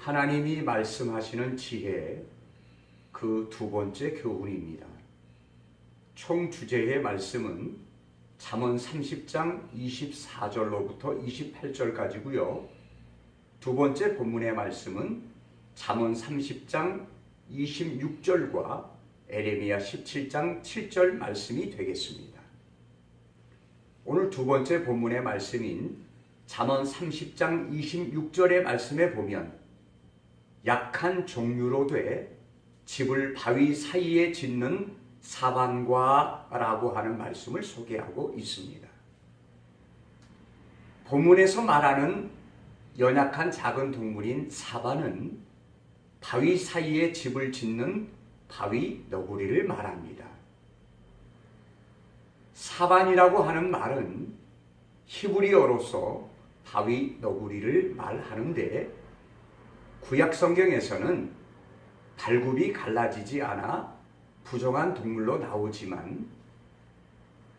하나님이 말씀하시는 지혜 그 두 번째 교훈입니다. 총 주제의 말씀은 잠언 30장 24절로부터 28절까지고요. 두 번째 본문의 말씀은 잠언 30장 26절과 에레미야 17장 7절 말씀이 되겠습니다. 오늘 두 번째 본문의 말씀인 잠언 30장 26절의 말씀에 보면 약한 종류로 돼 집을 바위 사이에 짓는 사반과라고 하는 말씀을 소개하고 있습니다. 본문에서 말하는 연약한 작은 동물인 사반은 바위 사이에 집을 짓는 바위 너구리를 말합니다. 사반이라고 하는 말은 히브리어로서 바위 너구리를 말하는데 구약 성경에서는 발굽이 갈라지지 않아 부정한 동물로 나오지만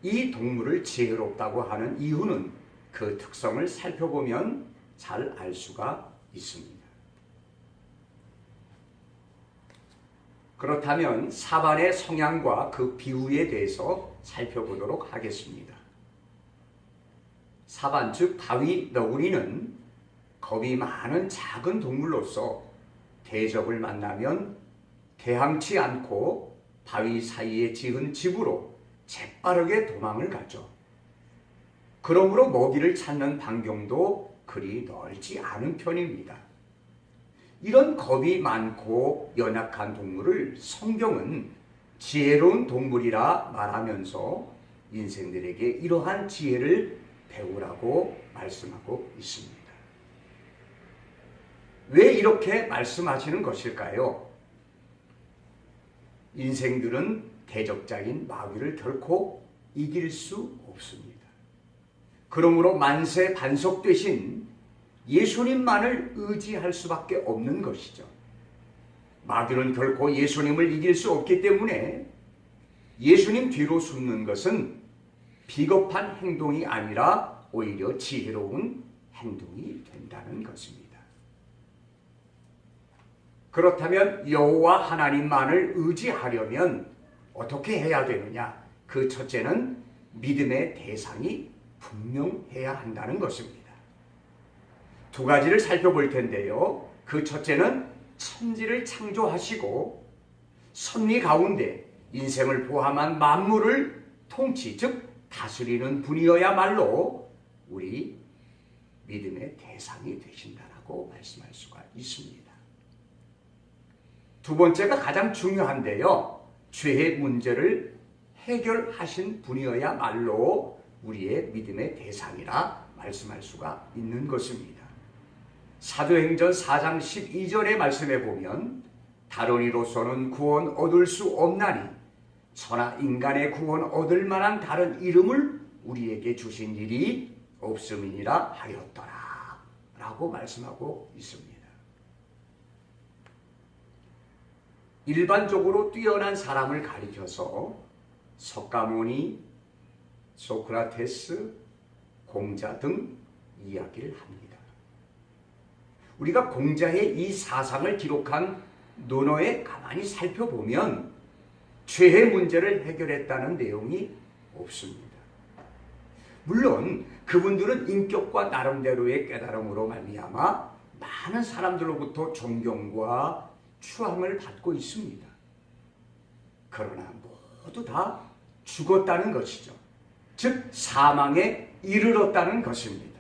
이 동물을 지혜롭다고 하는 이유는 그 특성을 살펴보면 잘 알 수가 있습니다. 그렇다면 사반의 성향과 그 비유에 대해서 살펴보도록 하겠습니다. 사반 즉 바위 너구리는 겁이 많은 작은 동물로서 대적을 만나면 대항치 않고 바위 사이에 지은 집으로 재빠르게 도망을 가죠. 그러므로 먹이를 찾는 반경도 그리 넓지 않은 편입니다. 이런 겁이 많고 연약한 동물을 성경은 지혜로운 동물이라 말하면서 인생들에게 이러한 지혜를 배우라고 말씀하고 있습니다. 왜 이렇게 말씀하시는 것일까요? 인생들은 대적자인 마귀를 결코 이길 수 없습니다. 그러므로 만세 반석 되신 예수님만을 의지할 수밖에 없는 것이죠. 마귀는 결코 예수님을 이길 수 없기 때문에 예수님 뒤로 숨는 것은 비겁한 행동이 아니라 오히려 지혜로운 행동이 된다는 것입니다. 그렇다면 여호와 하나님만을 의지하려면 어떻게 해야 되느냐? 그 첫째는 믿음의 대상이 분명해야 한다는 것입니다. 두 가지를 살펴볼 텐데요. 그 첫째는 천지를 창조하시고 섭리 가운데 인생을 포함한 만물을 통치, 즉 다스리는 분이어야말로 우리 믿음의 대상이 되신다라고 말씀할 수가 있습니다. 두 번째가 가장 중요한데요. 죄의 문제를 해결하신 분이어야말로 우리의 믿음의 대상이라 말씀할 수가 있는 것입니다. 사도행전 4장 12절의 말씀에 보면 다른 이로서는 구원 얻을 수 없나니 천하 인간의 구원 얻을 만한 다른 이름을 우리에게 주신 일이 없음이니라 하였더라 라고 말씀하고 있습니다. 일반적으로 뛰어난 사람을 가리켜서 석가모니, 소크라테스, 공자 등 이야기를 합니다. 우리가 공자의 이 사상을 기록한 논어에 가만히 살펴보면 죄의 문제를 해결했다는 내용이 없습니다. 물론 그분들은 인격과 나름대로의 깨달음으로 말미암아 많은 사람들로부터 존경과 추앙을 받고 있습니다. 그러나 모두 다 죽었다는 것이죠. 즉 사망에 이르렀다는 것입니다.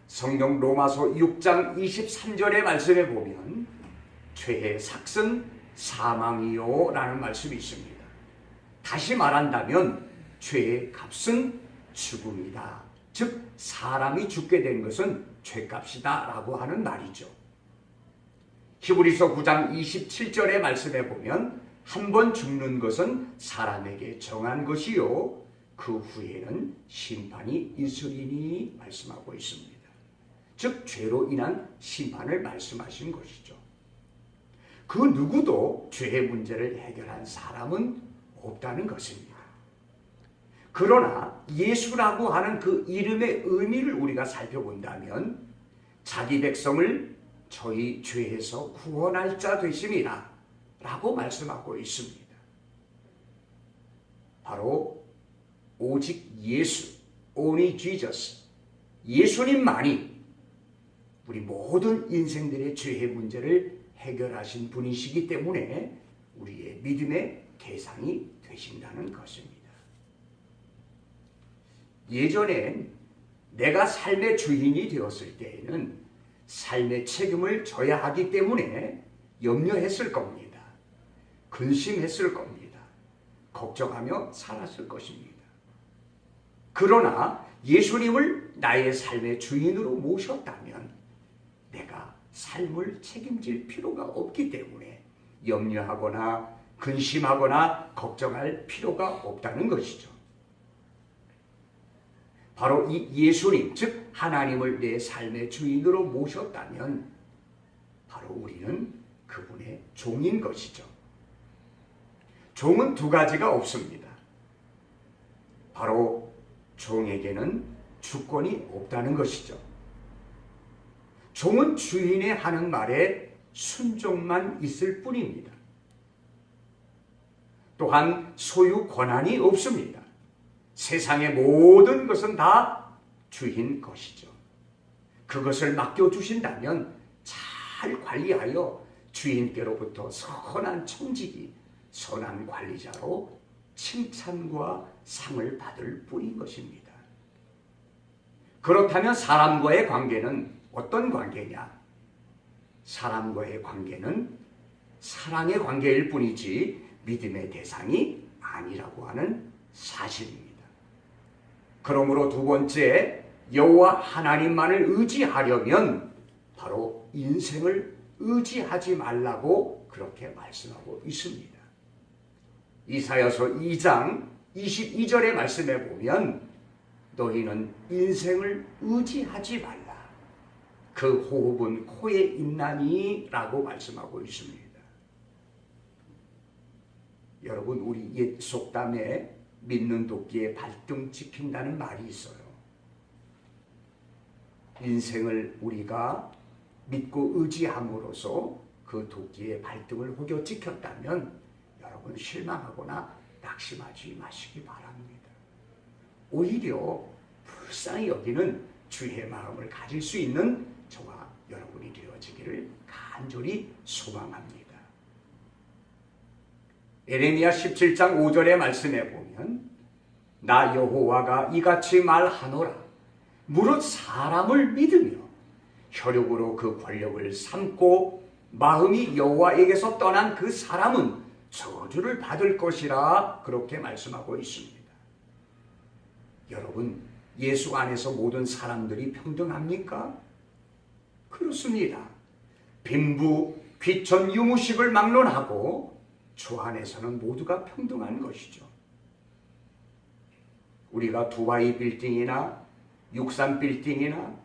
성경 로마서 6장 23절의 말씀에 보면 죄의 삭은 사망이요 라는 말씀이 있습니다. 다시 말한다면 죄의 값은 죽음이다. 즉 사람이 죽게 된 것은 죄값이다 라고 하는 말이죠. 히브리서 9장 27절의 말씀에 보면 한 번 죽는 것은 사람에게 정한 것이요 그 후에는 심판이 있으리니 말씀하고 있습니다. 즉 죄로 인한 심판을 말씀하신 것이죠. 그 누구도 죄의 문제를 해결한 사람은 없다는 것입니다. 그러나 예수라고 하는 그 이름의 의미를 우리가 살펴본다면 자기 백성을 저희 죄에서 구원할 자 되심이라 라고 말씀하고 있습니다. 바로 오직 예수, only Jesus, 예수님만이 우리 모든 인생들의 죄의 문제를 해결하신 분이시기 때문에 우리의 믿음의 대상이 되신다는 것입니다. 예전엔 내가 삶의 주인이 되었을 때에는 삶의 책임을 져야 하기 때문에 염려했을 겁니다. 근심했을 겁니다. 걱정하며 살았을 것입니다. 그러나 예수님을 나의 삶의 주인으로 모셨다면 내가 삶을 책임질 필요가 없기 때문에 염려하거나 근심하거나 걱정할 필요가 없다는 것이죠. 바로 이 예수님, 즉 하나님을 내 삶의 주인으로 모셨다면 바로 우리는 그분의 종인 것이죠. 종은 두 가지가 없습니다. 바로 종에게는 주권이 없다는 것이죠. 종은 주인의 하는 말에 순종만 있을 뿐입니다. 또한 소유 권한이 없습니다. 세상의 모든 것은 다 주인 것이죠. 그것을 맡겨주신다면 잘 관리하여 주인께로부터 선한 청지기, 선한 관리자로 칭찬과 상을 받을 뿐인 것입니다. 그렇다면 사람과의 관계는 어떤 관계냐? 사람과의 관계는 사랑의 관계일 뿐이지 믿음의 대상이 아니라고 하는 사실입니다. 그러므로 두 번째, 여호와 하나님만을 의지하려면 바로 인생을 의지하지 말라고 그렇게 말씀하고 있습니다. 이사야서 2장 22절의 말씀에 보면 너희는 인생을 의지하지 말라. 그 호흡은 코에 있나니 라고 말씀하고 있습니다. 여러분, 우리 옛 속담에 믿는 도끼에 발등 찍힌다는 말이 있어요. 인생을 우리가 믿고 의지함으로써 그 도끼에 발등을 혹여 찍혔다면 여러분 실망하거나 낙심하지 마시기 바랍니다. 오히려 불쌍히 여기는 주의 마음을 가질 수 있는 저와 여러분이 되어지기를 간절히 소망합니다. 에레미야 17장 5절의 말씀에 보면 나 여호와가 이같이 말하노라. 무릇 사람을 믿으며 혈육으로 그 권력을 삼고 마음이 여호와에게서 떠난 그 사람은 저주를 받을 것이라 그렇게 말씀하고 있습니다. 여러분, 예수 안에서 모든 사람들이 평등합니까? 그렇습니다. 빈부, 귀천, 유무식을 막론하고 주 안에서는 모두가 평등한 것이죠. 우리가 두바이 빌딩이나 63 빌딩이나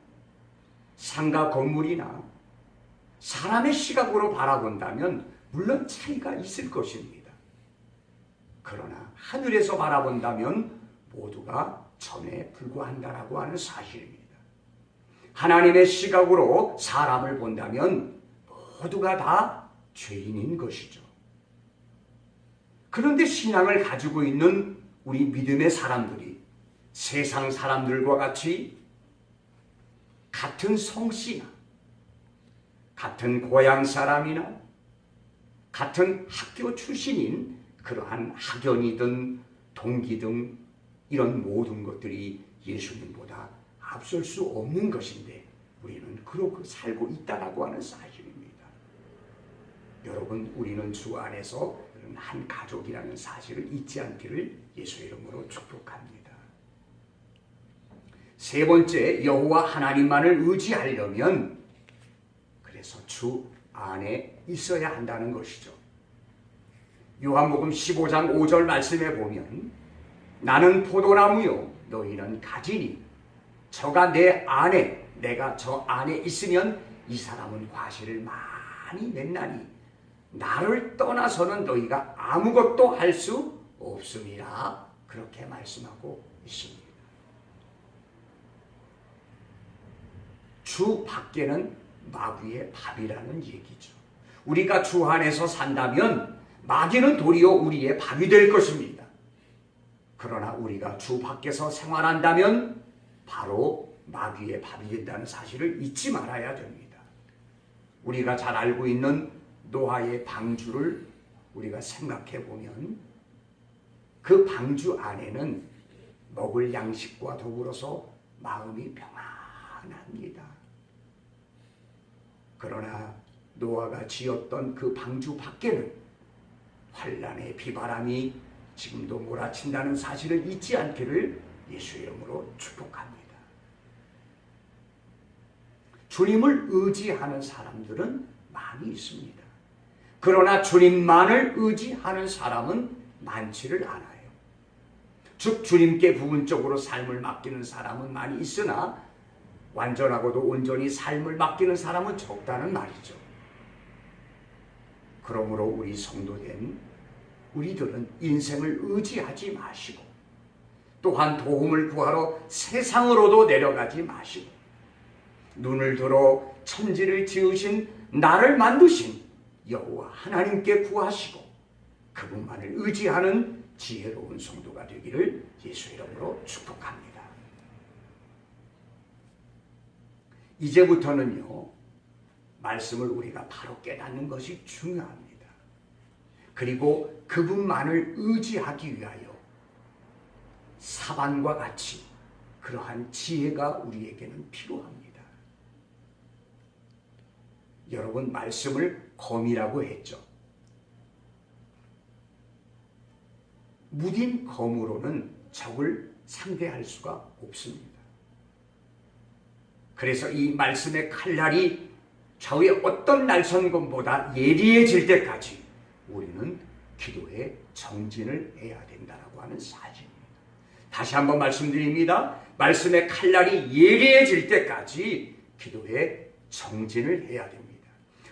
상가 건물이나 사람의 시각으로 바라본다면 물론 차이가 있을 것입니다. 그러나 하늘에서 바라본다면 모두가 천에 불과한다라고 하는 사실입니다. 하나님의 시각으로 사람을 본다면 모두가 다 죄인인 것이죠. 그런데 신앙을 가지고 있는 우리 믿음의 사람들이 세상 사람들과 같이 같은 성씨나 같은 고향 사람이나 같은 학교 출신인 그러한 학연이든 동기든 이런 모든 것들이 예수님보다 앞설 수 없는 것인데 우리는 그렇게 살고 있다라고 하는 사실입니다. 여러분, 우리는 주 안에서 한 가족이라는 사실을 잊지 않기를 예수의 이름으로 축복합니다. 세 번째, 여호와 하나님만을 의지하려면 그래서 주 안에 있어야 한다는 것이죠. 요한복음 15장 5절 말씀에 보면 나는 포도나무요 너희는 가지니 저가 내 안에 내가 저 안에 있으면 이 사람은 과실을 많이 맺나니 나를 떠나서는 너희가 아무것도 할 수 없음이라 그렇게 말씀하고 있습니다. 주 밖에는 마귀의 밥이라는 얘기죠. 우리가 주 안에서 산다면 마귀는 도리어 우리의 밥이 될 것입니다. 그러나 우리가 주 밖에서 생활한다면 바로 마귀의 밥이 된다는 사실을 잊지 말아야 됩니다. 우리가 잘 알고 있는 노아의 방주를 우리가 생각해 보면 그 방주 안에는 먹을 양식과 더불어서 마음이 평안합니다. 그러나 노아가 지었던 그 방주 밖에는 환란의 비바람이 지금도 몰아친다는 사실을 잊지 않기를 예수의 이름으로 축복합니다. 주님을 의지하는 사람들은 많이 있습니다. 그러나 주님만을 의지하는 사람은 많지를 않아요. 즉 주님께 부분적으로 삶을 맡기는 사람은 많이 있으나 완전하고도 온전히 삶을 맡기는 사람은 적다는 말이죠. 그러므로 우리 성도된 우리들은 인생을 의지하지 마시고 또한 도움을 구하러 세상으로도 내려가지 마시고 눈을 들어 천지를 지으신 나를 만드신 여호와 하나님께 구하시고 그분만을 의지하는 지혜로운 성도가 되기를 예수 이름으로 축복합니다. 이제부터는요, 말씀을 우리가 바로 깨닫는 것이 중요합니다. 그리고 그분만을 의지하기 위하여 사반과 같이 그러한 지혜가 우리에게는 필요합니다. 여러분, 말씀을 검이라고 했죠. 무딘 검으로는 적을 상대할 수가 없습니다. 그래서 이 말씀의 칼날이 좌우의 어떤 날선검보다 예리해질 때까지 우리는 기도에 정진을 해야 된다고 하는 사실입니다. 다시 한번 말씀드립니다. 말씀의 칼날이 예리해질 때까지 기도에 정진을 해야 됩니다.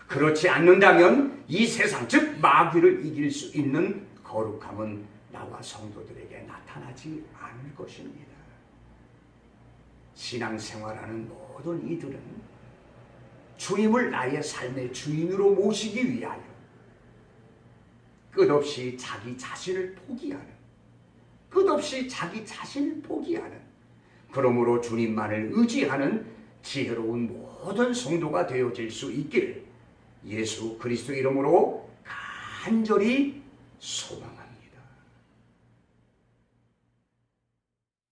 그렇지 않는다면 이 세상, 즉 마귀를 이길 수 있는 거룩함은 나와 성도들에게 나타나지 않을 것입니다. 신앙생활하는 모든 이들은 주님을 나의 삶의 주인으로 모시기 위하여 끝없이 자기 자신을 포기하는 그러므로 주님만을 의지하는 지혜로운 모든 성도가 되어질 수 있기를 예수 그리스도 이름으로 간절히 소망합니다.